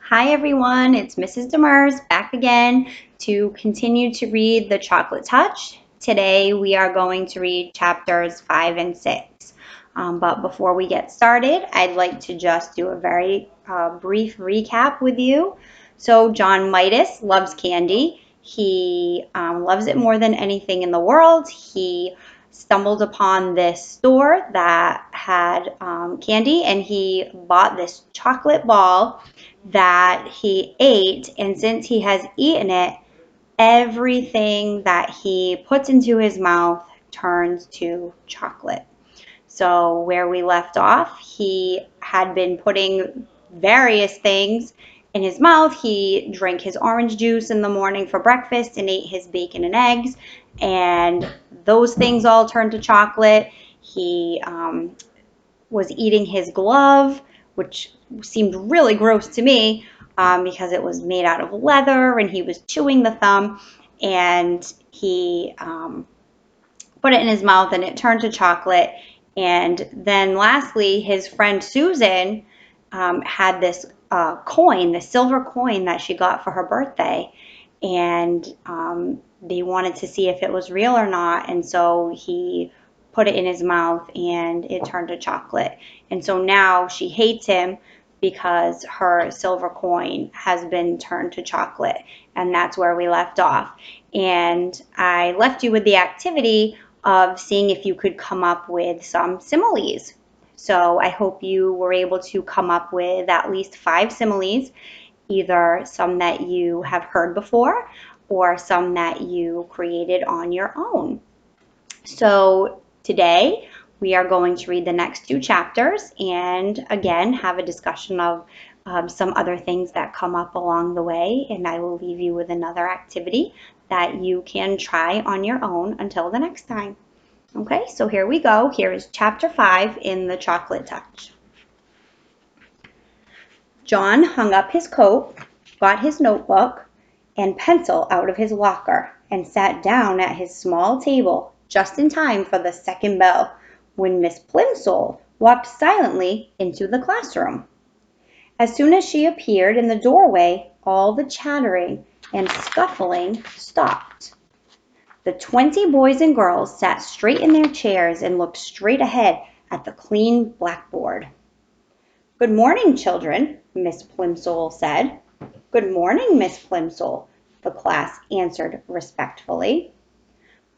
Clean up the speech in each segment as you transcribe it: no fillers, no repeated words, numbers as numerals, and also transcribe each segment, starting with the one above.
Hi everyone, it's Mrs. Demers back again to continue to read The Chocolate Touch. Today we are going to read chapters 5 and 6. But before we get started, I'd like to just do a very brief recap with you. So John Midas loves candy. He loves it more than anything in the world. He stumbled upon this store that had candy, and he bought this chocolate ball that he ate, and since he has eaten it, everything that he puts into his mouth turns to chocolate. So where we left off, he had been putting various things in his mouth. He drank his orange juice in the morning for breakfast and ate his bacon and eggs, and those things all turned to chocolate. He was eating his glove, which seemed really gross to me because it was made out of leather, and he was chewing the thumb, and he put it in his mouth and it turned to chocolate. And then lastly, his friend Susan had this coin, the silver coin that she got for her birthday, and they wanted to see if it was real or not, and so he put it in his mouth and it turned to chocolate. And so now she hates him because her silver coin has been turned to chocolate, and that's where we left off. And I left you with the activity of seeing if you could come up with some similes. So I hope you were able to come up with at least 5 similes, either some that you have heard before or some that you created on your own. So today we are going to read the next 2 chapters and again have a discussion of some other things that come up along the way, and I will leave you with another activity that you can try on your own until the next time. Okay, so here we go. Here is chapter 5 in The Chocolate Touch. John hung up his coat, got his notebook and pencil out of his locker, and sat down at his small table just in time for the second bell, when Miss Plimsoll walked silently into the classroom. As soon as she appeared in the doorway, all the chattering and scuffling stopped. The 20 boys and girls sat straight in their chairs and looked straight ahead at the clean blackboard. "Good morning, children," Miss Plimsoll said. "Good morning, Miss Plimsoll," the class answered respectfully.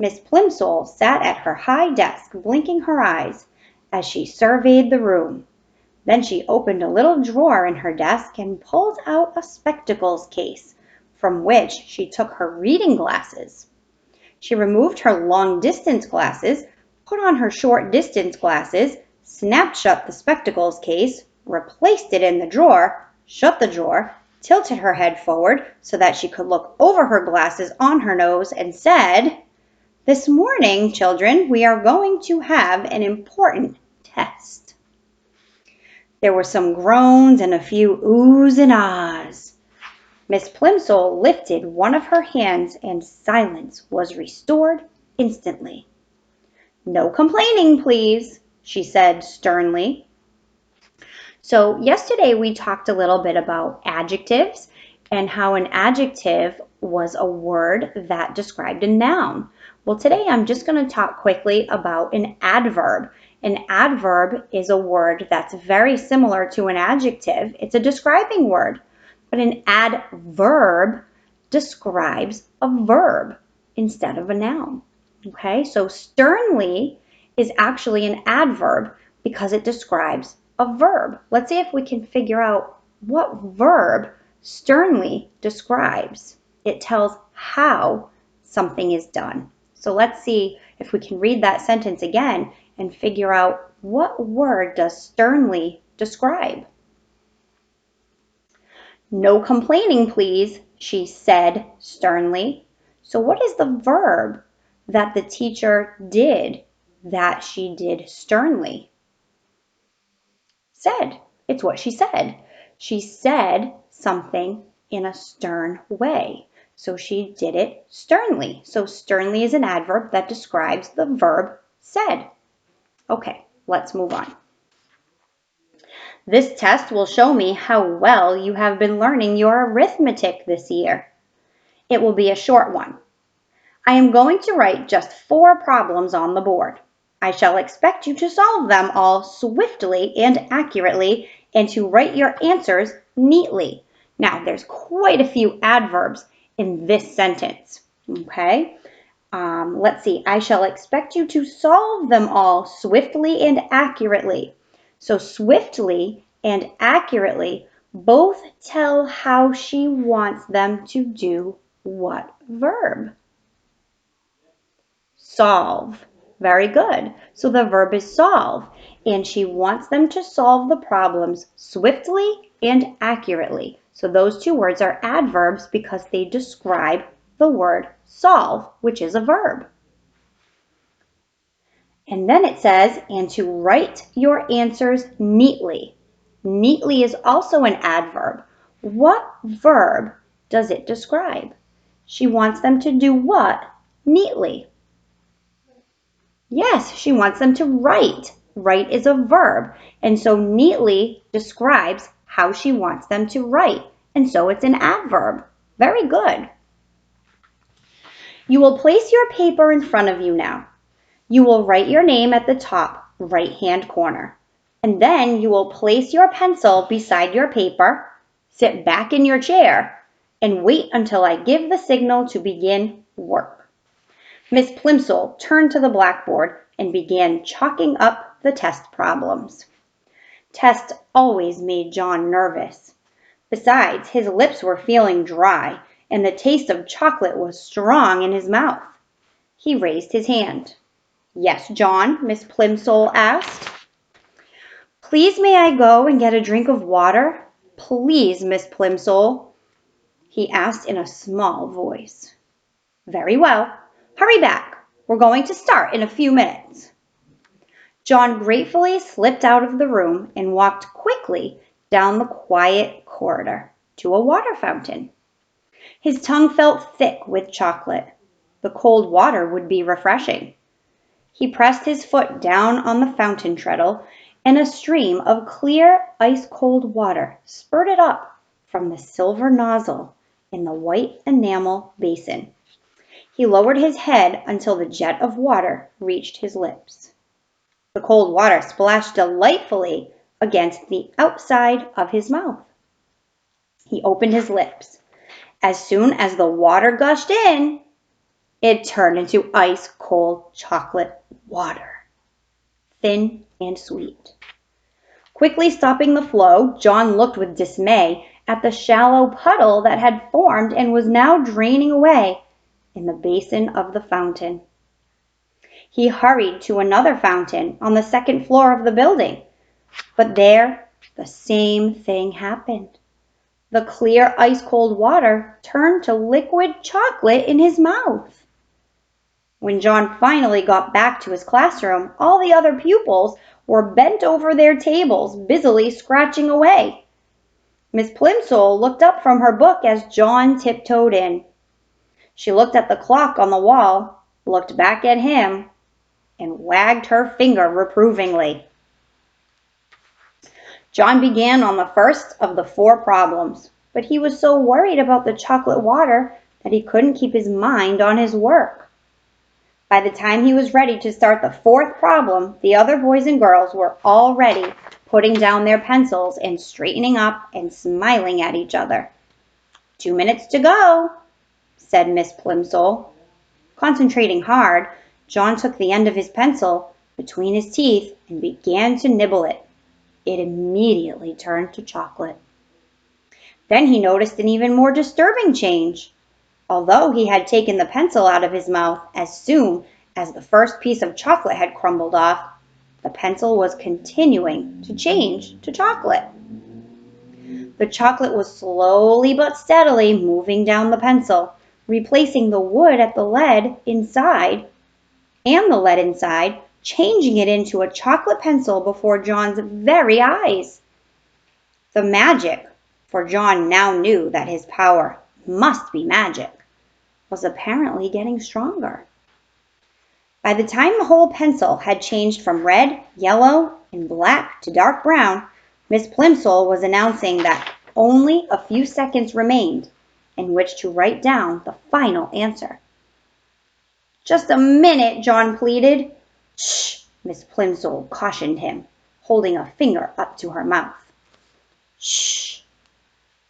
Miss Plimsoll sat at her high desk, blinking her eyes as she surveyed the room. Then she opened a little drawer in her desk and pulled out a spectacles case, from which she took her reading glasses. She removed her long-distance glasses, put on her short-distance glasses, snapped shut the spectacles case, replaced it in the drawer, shut the drawer, tilted her head forward so that she could look over her glasses on her nose, and said, "This morning, children, we are going to have an important test." There were some groans and a few oohs and ahs. Miss Plimsoll lifted one of her hands and silence was restored instantly. "No complaining, please," she said sternly. So yesterday we talked a little bit about adjectives and how an adjective was a word that described a noun. Well, today I'm just going to talk quickly about an adverb. An adverb is a word that's very similar to an adjective. It's a describing word, but an adverb describes a verb instead of a noun. Okay, so sternly is actually an adverb because it describes a verb. Let's see if we can figure out what verb sternly describes. It tells how something is done. So let's see if we can read that sentence again and figure out what word does sternly describe. "No complaining, please," she said sternly. So what is the verb that the teacher did that she did sternly? Said. It's what she said. She said something in a stern way. So she did it sternly. So sternly is an adverb that describes the verb said. Okay, let's move on. This test will show me how well you have been learning your arithmetic this year. It will be a short one. I am going to write just 4 problems on the board. I shall expect you to solve them all swiftly and accurately and to write your answers neatly. Now, there's quite a few adverbs in this sentence, okay? Let's see. I shall expect you to solve them all swiftly and accurately. So swiftly and accurately both tell how she wants them to do what verb? Solve. Very good. So the verb is solve, and she wants them to solve the problems swiftly and accurately. So those 2 words are adverbs because they describe the word solve, which is a verb. And then it says, and to write your answers neatly. Neatly is also an adverb. What verb does it describe? She wants them to do what neatly? Yes, she wants them to write. Write is a verb, and so neatly describes how she wants them to write, and so it's an adverb. Very good. You will place your paper in front of you now. You will write your name at the top right-hand corner, and then you will place your pencil beside your paper, sit back in your chair, and wait until I give the signal to begin work. Miss Plimsoll turned to the blackboard and began chalking up the test problems. Tests always made John nervous. Besides, his lips were feeling dry, and the taste of chocolate was strong in his mouth. He raised his hand. Yes, John, Miss Plimsoll asked. Please may I go and get a drink of water? Please, Miss Plimsoll, he asked in a small voice. Very well. Hurry back. We're going to start in a few minutes. John gratefully slipped out of the room and walked quickly down the quiet corridor to a water fountain. His tongue felt thick with chocolate. The cold water would be refreshing. He pressed his foot down on the fountain treadle, and a stream of clear, ice-cold water spurted up from the silver nozzle in the white enamel basin. He lowered his head until the jet of water reached his lips. The cold water splashed delightfully against the outside of his mouth. He opened his lips. As soon as the water gushed in, it turned into ice-cold chocolate water, thin and sweet. Quickly stopping the flow, John looked with dismay at the shallow puddle that had formed and was now draining away in the basin of the fountain. He hurried to another fountain on the 2nd floor of the building, but there the same thing happened. The clear, ice-cold water turned to liquid chocolate in his mouth. When John finally got back to his classroom, all the other pupils were bent over their tables, busily scratching away. Miss Plimsoll looked up from her book as John tiptoed in. She looked at the clock on the wall, looked back at him, and wagged her finger reprovingly. John began on the first of the 4 problems, but he was so worried about the chocolate water that he couldn't keep his mind on his work. By the time he was ready to start the 4th problem, the other boys and girls were already putting down their pencils and straightening up and smiling at each other. 2 minutes to go, said Miss Plimsoll. Concentrating hard, John took the end of his pencil between his teeth and began to nibble it. It immediately turned to chocolate. Then he noticed an even more disturbing change. Although he had taken the pencil out of his mouth as soon as the first piece of chocolate had crumbled off, the pencil was continuing to change to chocolate. The chocolate was slowly but steadily moving down the pencil, replacing the wood at the lead inside, and the lead inside, changing it into a chocolate pencil before John's very eyes. The magic, for John now knew that his power must be magic, was apparently getting stronger. By the time the whole pencil had changed from red, yellow, and black to dark brown, Miss Plimsoll was announcing that only a few seconds remained in which to write down the final answer. "Just a minute," John pleaded. "Shh," Miss Plimsoll cautioned him, holding a finger up to her mouth. "Shh,"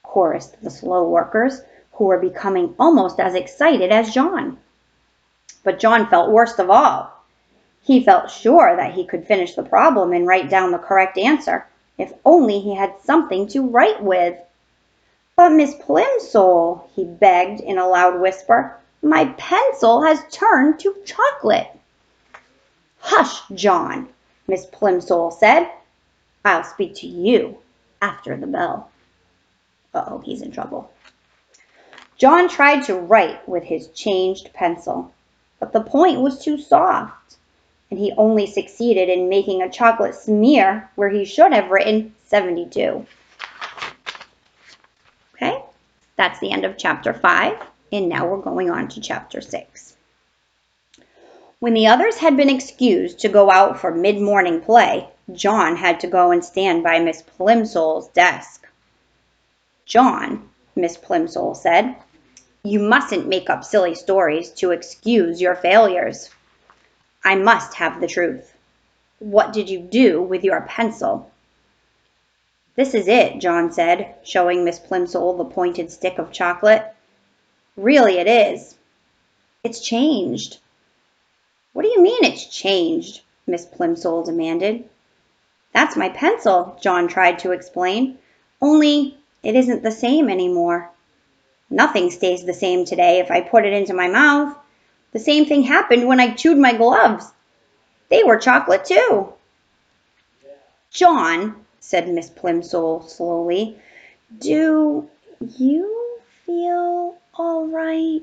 chorused the slow workers, who were becoming almost as excited as John. But John felt worst of all. He felt sure that he could finish the problem and write down the correct answer, if only he had something to write with. "But Miss Plimsoll," he begged in a loud whisper, "my pencil has turned to chocolate." "Hush, John," Miss Plimsoll said. "I'll speak to you after the bell." Uh-oh, he's in trouble. John tried to write with his changed pencil, but the point was too soft, and he only succeeded in making a chocolate smear where he should have written 72. Okay, that's the end of chapter 5, and now we're going on to chapter 6. When the others had been excused to go out for mid-morning play, John had to go and stand by Miss Plimsoll's desk. "John," Miss Plimsoll said, "you mustn't make up silly stories to excuse your failures. I must have the truth. What did you do with your pencil?" "This is it," John said, showing Miss Plimsoll the pointed stick of chocolate. "Really it is. It's changed." "What do you mean it's changed?" Miss Plimsoll demanded. "That's my pencil," John tried to explain, "only it isn't the same anymore. Nothing stays the same today if I put it into my mouth. The same thing happened when I chewed my gloves. They were chocolate too." "John," said Miss Plimsoll slowly, "do you feel all right?"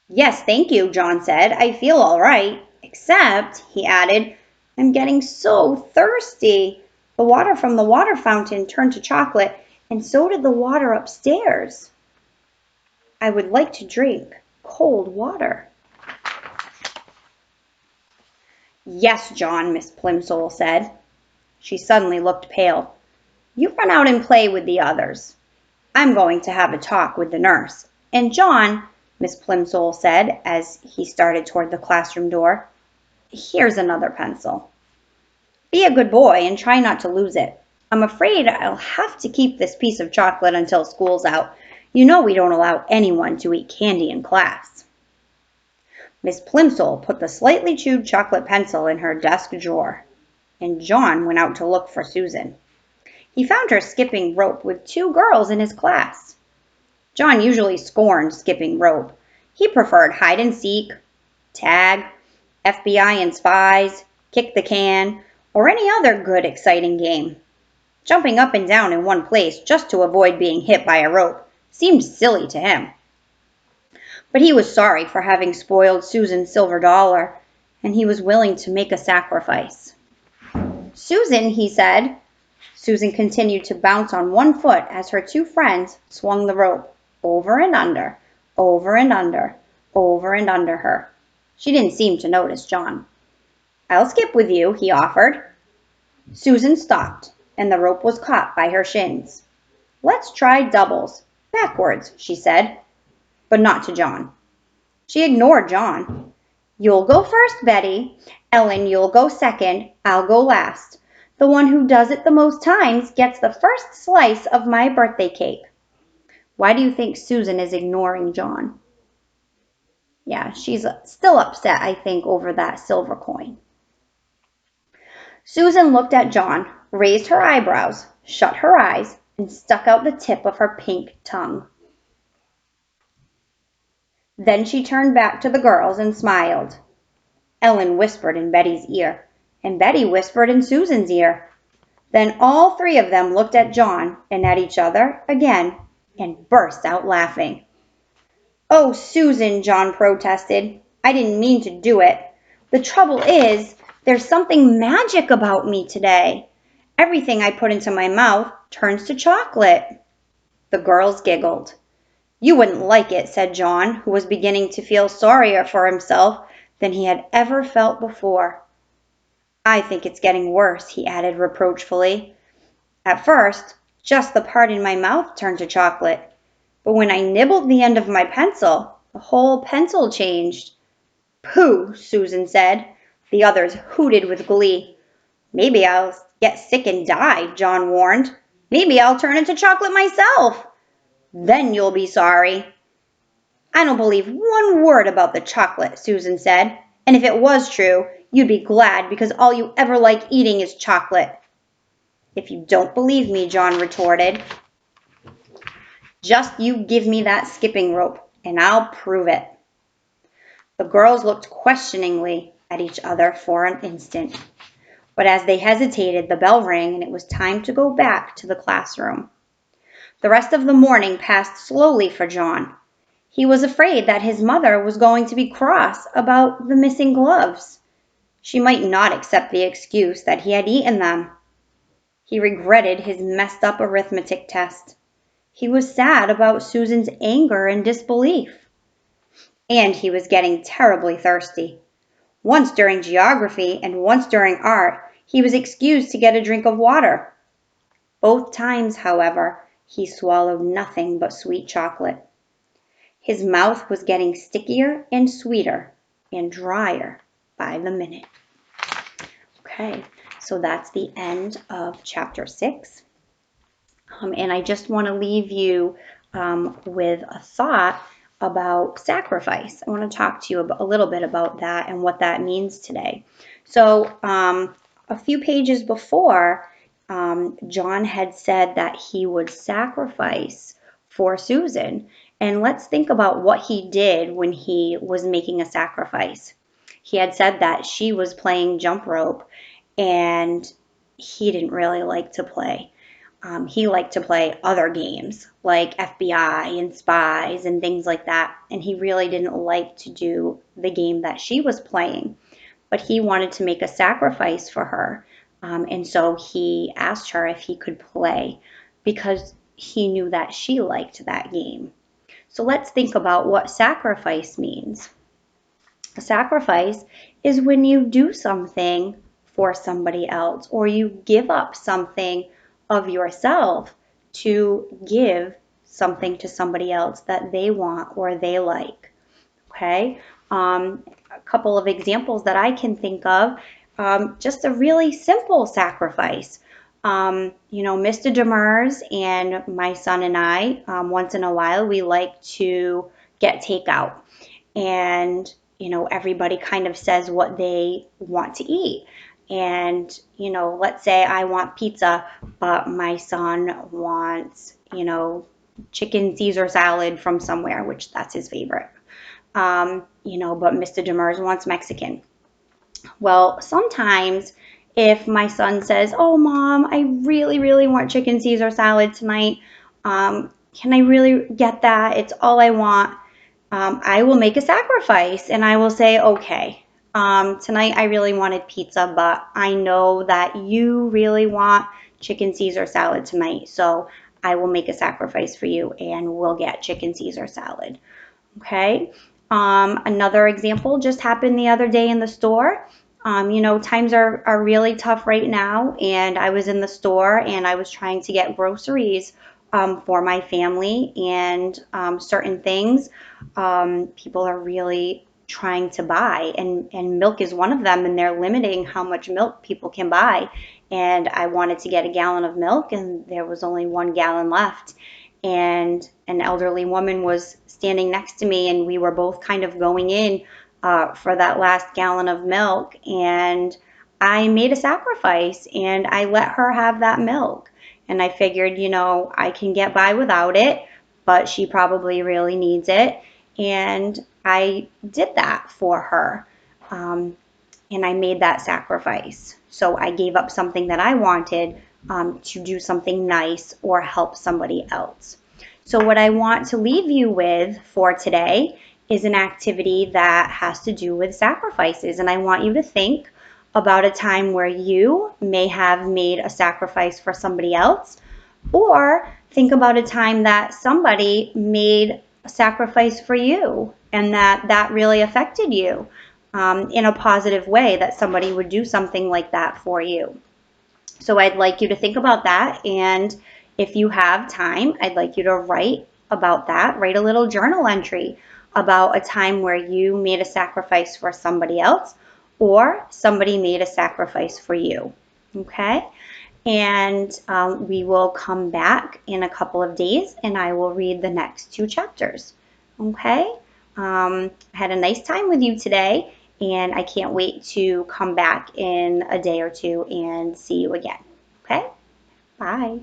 "Yes, thank you," John said. "I feel all right. Except," he added, "I'm getting so thirsty. The water from the water fountain turned to chocolate, and so did the water upstairs. I would like to drink cold water." "Yes, John," Miss Plimsoll said. She suddenly looked pale. "You run out and play with the others. I'm going to have a talk with the nurse. And John," Miss Plimsoll said as he started toward the classroom door, "here's another pencil. Be a good boy and try not to lose it. I'm afraid I'll have to keep this piece of chocolate until school's out. You know we don't allow anyone to eat candy in class." Miss Plimsoll put the slightly chewed chocolate pencil in her desk drawer, and John went out to look for Susan. He found her skipping rope with 2 girls in his class. John usually scorned skipping rope. He preferred hide and seek, tag, FBI and spies, kick the can, or any other good, exciting game. Jumping up and down in one place just to avoid being hit by a rope seemed silly to him. But he was sorry for having spoiled Susan's silver dollar, and he was willing to make a sacrifice. "Susan," he said. Susan continued to bounce on one foot as her 2 friends swung the rope over and under, over and under, over and under her. She didn't seem to notice John. "I'll skip with you," he offered. Susan stopped, and the rope was caught by her shins. "Let's try doubles, backwards," she said, but not to John. She ignored John. "You'll go first, Betty. Ellen, you'll go second. I'll go last. The one who does it the most times gets the first slice of my birthday cake." Why do you think Susan is ignoring John? Yeah, she's still upset, I think, over that silver coin. Susan looked at John, raised her eyebrows, shut her eyes, and stuck out the tip of her pink tongue. Then she turned back to the girls and smiled. Ellen whispered in Betty's ear, and Betty whispered in Susan's ear. Then all 3 of them looked at John and at each other again and burst out laughing. "Oh, Susan," John protested. "I didn't mean to do it. The trouble is, there's something magic about me today. Everything I put into my mouth turns to chocolate." The girls giggled. "You wouldn't like it," said John, who was beginning to feel sorrier for himself than he had ever felt before. "I think it's getting worse," he added reproachfully. At first, just the part in my mouth turned to chocolate, but when I nibbled the end of my pencil, the whole pencil changed. Pooh, Susan said. The others hooted with glee. Maybe I'll get sick and die, John warned. Maybe I'll turn into chocolate myself. Then you'll be sorry. I don't believe one word about the chocolate, Susan said. And if it was true, you'd be glad because all you ever like eating is chocolate. If you don't believe me, John retorted, just you give me that skipping rope and I'll prove it. The girls looked questioningly at each other for an instant. But as they hesitated, the bell rang and it was time to go back to the classroom. The rest of the morning passed slowly for John. He was afraid that his mother was going to be cross about the missing gloves. She might not accept the excuse that he had eaten them. He regretted his messed up arithmetic test. He was sad about Susan's anger and disbelief. And he was getting terribly thirsty. Once during geography and once during art, he was excused to get a drink of water. Both times, however, he swallowed nothing but sweet chocolate. His mouth was getting stickier and sweeter and drier by the minute. Okay, so that's the end of chapter 6. And I just want to leave you with a thought about sacrifice. I want to talk to you a little bit about that and what that means today. So a few pages before, John had said that he would sacrifice for Susan. And let's think about what he did when he was making a sacrifice. He had said that she was playing jump rope and he didn't really like to play. He liked to play other games like FBI and spies and things like that. And he really didn't like to do the game that she was playing. But he wanted to make a sacrifice for her. And so he asked her if he could play because he knew that she liked that game. So let's think about what sacrifice means. A sacrifice is when you do something for somebody else or you give up something of yourself to give something to somebody else that they want or they like. Okay? A couple of examples that I can think of, just a really simple sacrifice. Mr. Demers and my son and I, once in a while, we like to get takeout. And, everybody kind of says what they want to eat. And, let's say I want pizza, but my son wants, chicken Caesar salad from somewhere, which that's his favorite. But Mr. Demers wants Mexican. Well, sometimes if my son says, oh, Mom, I really, really want chicken Caesar salad tonight, can I really get that? It's all I want. I will make a sacrifice and I will say, okay, tonight I really wanted pizza, but I know that you really want chicken Caesar salad tonight, so I will make a sacrifice for you and we'll get chicken Caesar salad. Okay. Another example just happened the other day in the store. Times are really tough right now, and I was in the store and I was trying to get groceries for my family and certain things people are really trying to buy, and milk is one of them, and they're limiting how much milk people can buy. And I wanted to get a gallon of milk, and there was only 1 gallon left. And an elderly woman was standing next to me, and we were both kind of going in for that last gallon of milk. And I made a sacrifice, and I let her have that milk. And I figured, I can get by without it, but she probably really needs it. And I did that for her. And I made that sacrifice. So I gave up something that I wanted to do something nice or help somebody else. So what I want to leave you with for today is an activity that has to do with sacrifices. And I want you to think about a time where you may have made a sacrifice for somebody else, or think about a time that somebody made a sacrifice for you and that really affected you in a positive way, that somebody would do something like that for you. So I'd like you to think about that, and if you have time, I'd like you to write about that. Write a little journal entry about a time where you made a sacrifice for somebody else or somebody made a sacrifice for you. Okay? And we will come back in a couple of days and I will read the next 2 chapters. Okay? I had a nice time with you today, and I can't wait to come back in a day or two and see you again. Okay? Bye.